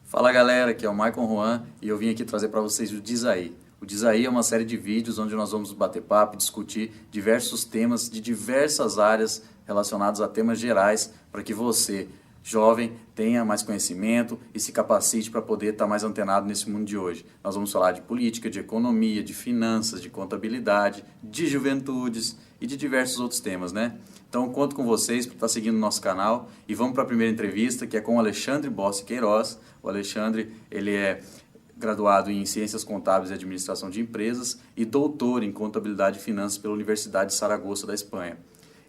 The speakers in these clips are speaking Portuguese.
Fala galera, aqui é o Maicon Juan e eu vim aqui trazer para vocês o Diz Aí. O Diz Aí é uma série de vídeos onde nós vamos bater papo e discutir diversos temas de diversas áreas relacionados a temas gerais para que você, jovem, tenha mais conhecimento e se capacite para poder estar mais antenado nesse mundo de hoje. Nós vamos falar de política, de economia, de finanças, de contabilidade, de juventudes e de diversos outros temas, né? Então, conto com vocês para estar seguindo o nosso canal e vamos para a primeira entrevista, que é com o Alexandre Bossi Queiroz. O Alexandre, ele é graduado em Ciências Contábeis e Administração de Empresas e doutor em Contabilidade e Finanças pela Universidade de Saragoça, da Espanha.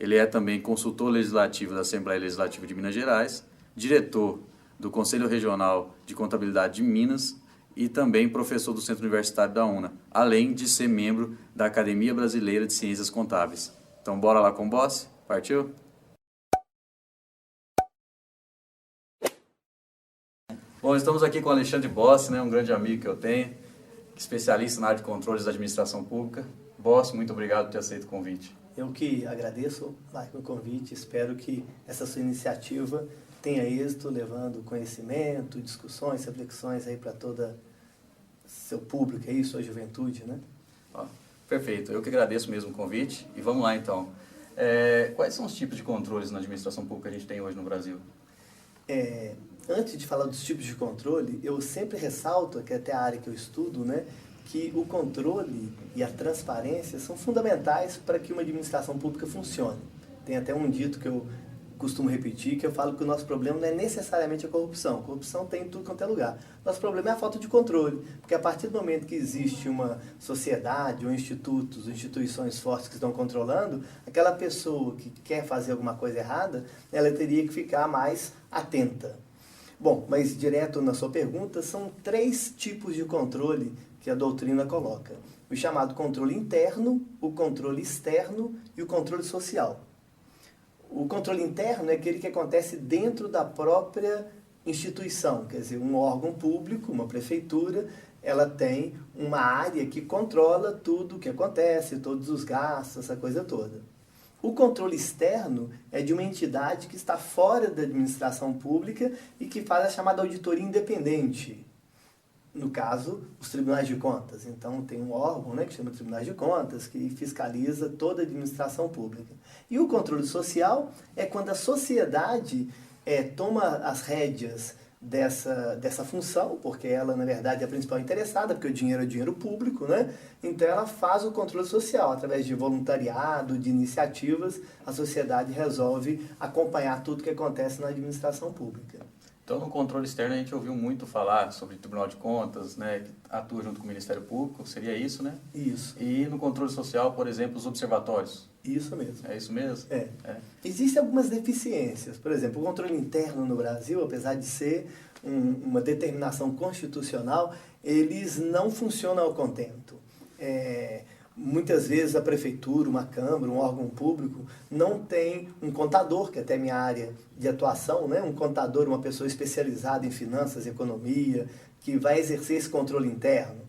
Ele é também consultor legislativo da Assembleia Legislativa de Minas Gerais, diretor do Conselho Regional de Contabilidade de Minas e também professor do Centro Universitário da UNA, além de ser membro da Academia Brasileira de Ciências Contábeis. Então, bora lá com o Bossi? Partiu? Bom, estamos aqui com o Alexandre Bossi, né, um grande amigo que eu tenho, especialista na área de controles da administração pública. Bossi, muito obrigado por ter aceito o convite. Eu que agradeço, Michael, o convite. Espero que essa sua iniciativa tenha êxito, levando conhecimento, discussões, reflexões aí para todo seu público aí, sua juventude, né? Ó, perfeito, eu que agradeço mesmo o convite e vamos lá então. Quais são os tipos de controles na administração pública que a gente tem hoje no Brasil? Antes de falar dos tipos de controle, eu sempre ressalto, que é até a área que eu estudo, né, que o controle e a transparência são fundamentais para que uma administração pública funcione. Tem até um dito que eu costumo repetir, que eu falo que o nosso problema não é necessariamente a corrupção. A corrupção tem em tudo quanto é lugar. Nosso problema é a falta de controle, porque a partir do momento que existe uma sociedade, ou institutos, ou instituições fortes que estão controlando, aquela pessoa que quer fazer alguma coisa errada, ela teria que ficar mais atenta. Bom, mas direto na sua pergunta, são 3 tipos de controle que a doutrina coloca. O chamado controle interno, o controle externo e o controle social. O controle interno é aquele que acontece dentro da própria instituição, quer dizer, um órgão público, uma prefeitura, ela tem uma área que controla tudo o que acontece, todos os gastos, essa coisa toda. O controle externo é de uma entidade que está fora da administração pública e que faz a chamada auditoria independente. No caso, os tribunais de contas. Então, tem um órgão, né, que chama Tribunais de Contas, que fiscaliza toda a administração pública. E o controle social é quando a sociedade toma as rédeas dessa função, porque ela, na verdade, é a principal interessada, porque o dinheiro é dinheiro público, né? Então, ela faz o controle social. Através de voluntariado, de iniciativas, a sociedade resolve acompanhar tudo que acontece na administração pública. Então, no controle externo, a gente ouviu muito falar sobre o Tribunal de Contas, né, que atua junto com o Ministério Público, seria isso, né? Isso. E no controle social, por exemplo, os observatórios. Isso mesmo. É isso mesmo? É. Existem algumas deficiências. Por exemplo, o controle interno no Brasil, apesar de ser uma determinação constitucional, eles não funcionam ao contento. Muitas vezes a prefeitura, uma câmara, um órgão público não tem um contador, que é até minha área de atuação, né? Um contador, uma pessoa especializada em finanças e economia, que vai exercer esse controle interno.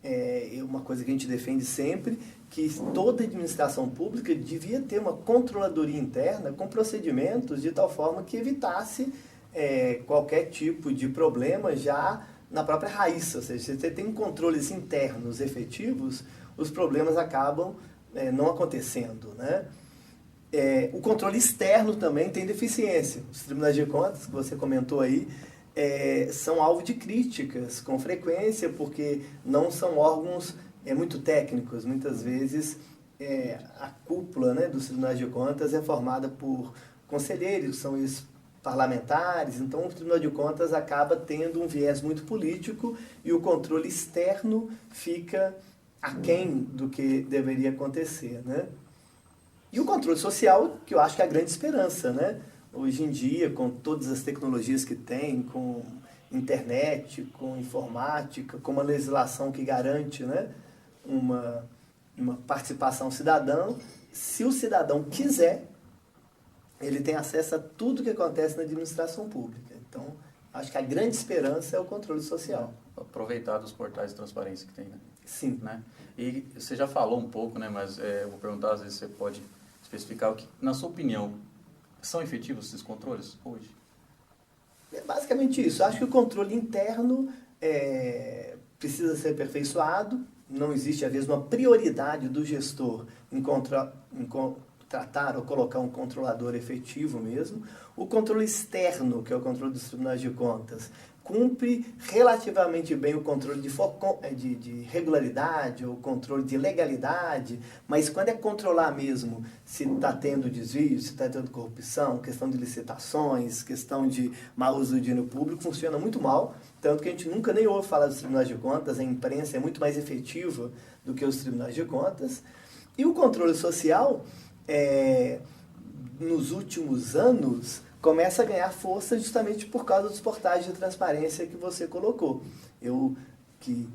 É uma coisa que a gente defende sempre, que toda administração pública devia ter uma controladoria interna com procedimentos de tal forma que evitasse qualquer tipo de problema já na própria raiz. Ou seja, se você tem controles internos efetivos, os problemas acabam não acontecendo, né? O controle externo também tem deficiência. Os tribunais de contas, que você comentou aí, são alvo de críticas com frequência, porque não são órgãos muito técnicos. Muitas vezes a cúpula, né, dos tribunais de contas é formada por conselheiros, que são parlamentares, então o Tribunal de Contas acaba tendo um viés muito político e o controle externo fica aquém do que deveria acontecer, né? E o controle social, que eu acho que é a grande esperança, né? Hoje em dia, com todas as tecnologias que tem, com internet, com informática, com uma legislação que garante, né, uma participação cidadã, se o cidadão quiser, ele tem acesso a tudo que acontece na administração pública. Então, acho que a grande esperança é o controle social. Aproveitar dos portais de transparência que tem, né? Sim. Né? E você já falou um pouco, né, mas eu vou perguntar, às vezes você pode especificar o que, na sua opinião, são efetivos esses controles hoje? É basicamente isso. Acho que o controle interno precisa ser aperfeiçoado. Não existe, às vezes, uma prioridade do gestor em contratar ou colocar um controlador efetivo mesmo. O controle externo, que é o controle dos tribunais de contas, cumpre relativamente bem o controle de regularidade ou controle de legalidade, mas quando é controlar mesmo se está tendo desvio, se está tendo corrupção, questão de licitações, questão de mau uso do dinheiro público, funciona muito mal, tanto que a gente nunca nem ouve falar dos tribunais de contas, a imprensa é muito mais efetiva do que os tribunais de contas. E o controle social, nos últimos anos, começa a ganhar força justamente por causa dos portais de transparência que você colocou. Eu, que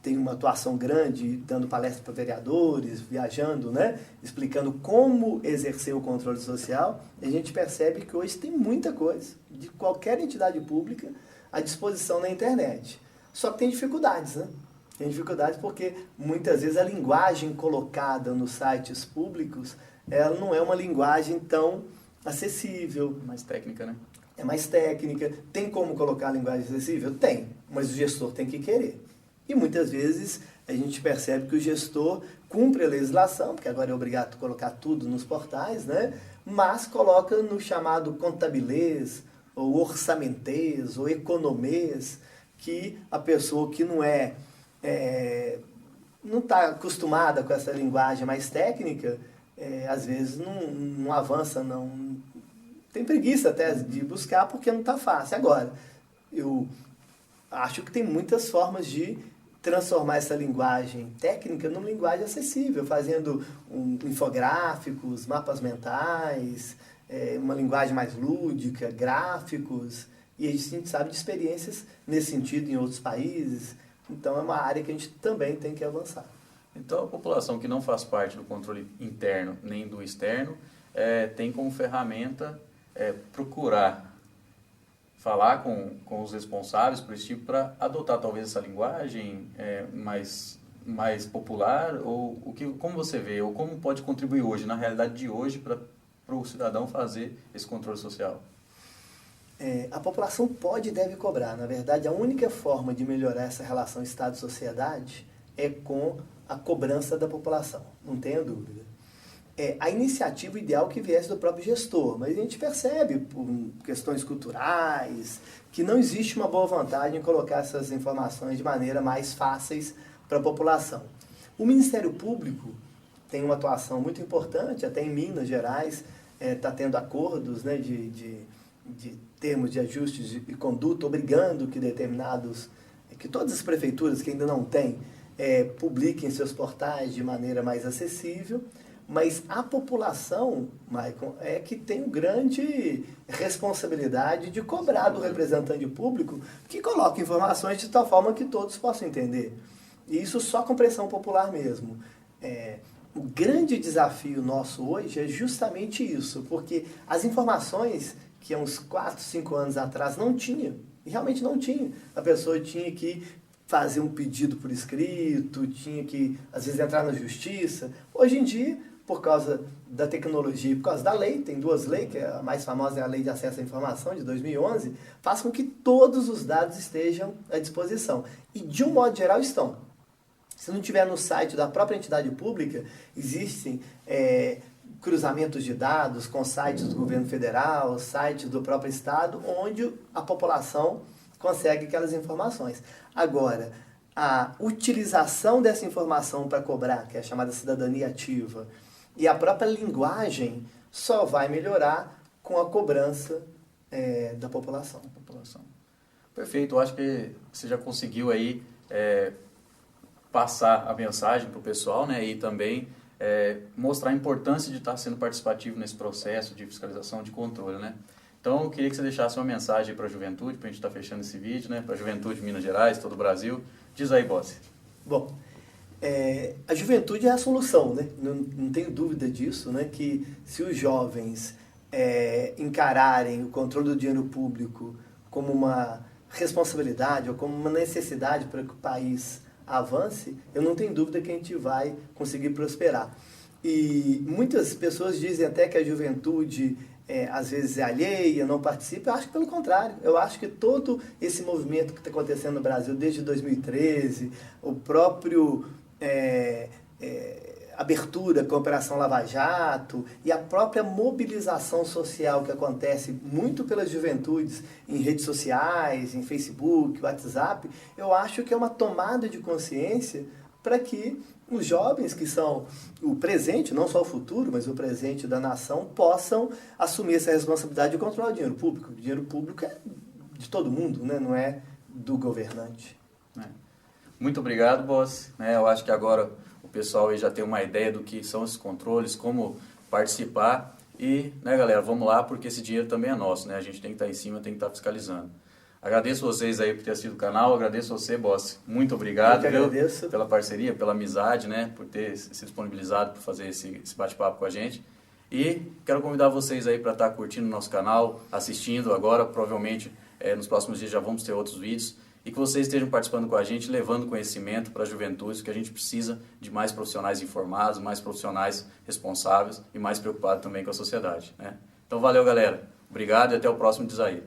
tenho uma atuação grande, dando palestra para vereadores, viajando, né, explicando como exercer o controle social, a gente percebe que hoje tem muita coisa, de qualquer entidade pública, à disposição na internet. Só que tem dificuldades, né? Tem dificuldades porque, muitas vezes, a linguagem colocada nos sites públicos, ela não é uma linguagem tão acessível. Mais técnica, né? É mais técnica. Tem como colocar a linguagem acessível? Tem, mas o gestor tem que querer. E muitas vezes a gente percebe que o gestor cumpre a legislação, porque agora é obrigado a colocar tudo nos portais, né? Mas coloca no chamado contabilês, ou orçamentês, ou economês, que a pessoa que não está acostumada com essa linguagem mais técnica, às vezes não avança, não tem preguiça até de buscar porque não está fácil. Agora, eu acho que tem muitas formas de transformar essa linguagem técnica numa linguagem acessível, fazendo infográficos, mapas mentais, uma linguagem mais lúdica, gráficos, e a gente sabe de experiências nesse sentido em outros países. Então é uma área que a gente também tem que avançar. Então a população que não faz parte do controle interno nem do externo tem como ferramenta procurar falar com os responsáveis por esse tipo para adotar talvez essa linguagem mais popular, ou como você vê, ou como pode contribuir hoje, na realidade de hoje, para o cidadão fazer esse controle social? A população pode e deve cobrar. Na verdade, a única forma de melhorar essa relação Estado-sociedade é com a cobrança da população, não tenha dúvida. A iniciativa ideal que viesse do próprio gestor, mas a gente percebe, por questões culturais, que não existe uma boa vontade em colocar essas informações de maneira mais fáceis para a população. O Ministério Público tem uma atuação muito importante, até em Minas Gerais, está tendo acordos, né, de termos de ajustes de conduta, obrigando que todas as prefeituras que ainda não têm, publiquem seus portais de maneira mais acessível, mas a população, Maicon, é que tem grande responsabilidade de cobrar do representante público que coloque informações de tal forma que todos possam entender. E isso só com pressão popular mesmo. O grande desafio nosso hoje é justamente isso, porque as informações que há uns 4, 5 anos atrás não tinha, e realmente não tinha. A pessoa tinha que fazer um pedido por escrito, tinha que, às vezes, entrar na justiça. Hoje em dia, por causa da tecnologia e por causa da lei, tem 2 leis, que a mais famosa é a Lei de Acesso à Informação, de 2011, faz com que todos os dados estejam à disposição. E, de um modo geral, estão. Se não tiver no site da própria entidade pública, existem cruzamentos de dados com sites do governo federal, sites do próprio estado, onde a população consegue aquelas informações. Agora, a utilização dessa informação para cobrar, que é a chamada cidadania ativa, e a própria linguagem só vai melhorar com a cobrança da população. Perfeito, eu acho que você já conseguiu aí passar a mensagem para o pessoal, né, e também mostrar a importância de estar sendo participativo nesse processo de fiscalização, de controle, né? Então, eu queria que você deixasse uma mensagem para a juventude, para a gente estar fechando esse vídeo, né, para a juventude de Minas Gerais, todo o Brasil. Diz aí, Bossi. Bom, a juventude é a solução, né? Não tenho dúvida disso, né? Que se os jovens encararem o controle do dinheiro público como uma responsabilidade ou como uma necessidade para que o país avance, eu não tenho dúvida que a gente vai conseguir prosperar. E muitas pessoas dizem até que a juventude às vezes é alheia, não participa. Eu acho que pelo contrário. Eu acho que todo esse movimento que está acontecendo no Brasil desde 2013, o próprio abertura com a Operação Lava Jato e a própria mobilização social que acontece muito pelas juventudes em redes sociais, em Facebook, WhatsApp, eu acho que é uma tomada de consciência para que os jovens, que são o presente, não só o futuro, mas o presente da nação, possam assumir essa responsabilidade de controlar o dinheiro público. O dinheiro público é de todo mundo, né? Não é do governante. Muito obrigado, Boss. Eu acho que agora o pessoal aí já tem uma ideia do que são esses controles, como participar. E, galera, vamos lá, porque esse dinheiro também é nosso, né? A gente tem que estar em cima, tem que estar fiscalizando. Agradeço vocês aí por ter assistido o canal, agradeço você, Boss. Muito obrigado, agradeço. Pela parceria, pela amizade, né? Por ter se disponibilizado para fazer esse bate-papo com a gente. E quero convidar vocês aí para estar curtindo o nosso canal, assistindo agora, provavelmente nos próximos dias já vamos ter outros vídeos. E que vocês estejam participando com a gente, levando conhecimento para a juventude, que a gente precisa de mais profissionais informados, mais profissionais responsáveis e mais preocupados também com a sociedade, né? Então valeu, galera. Obrigado e até o próximo Diz Aí.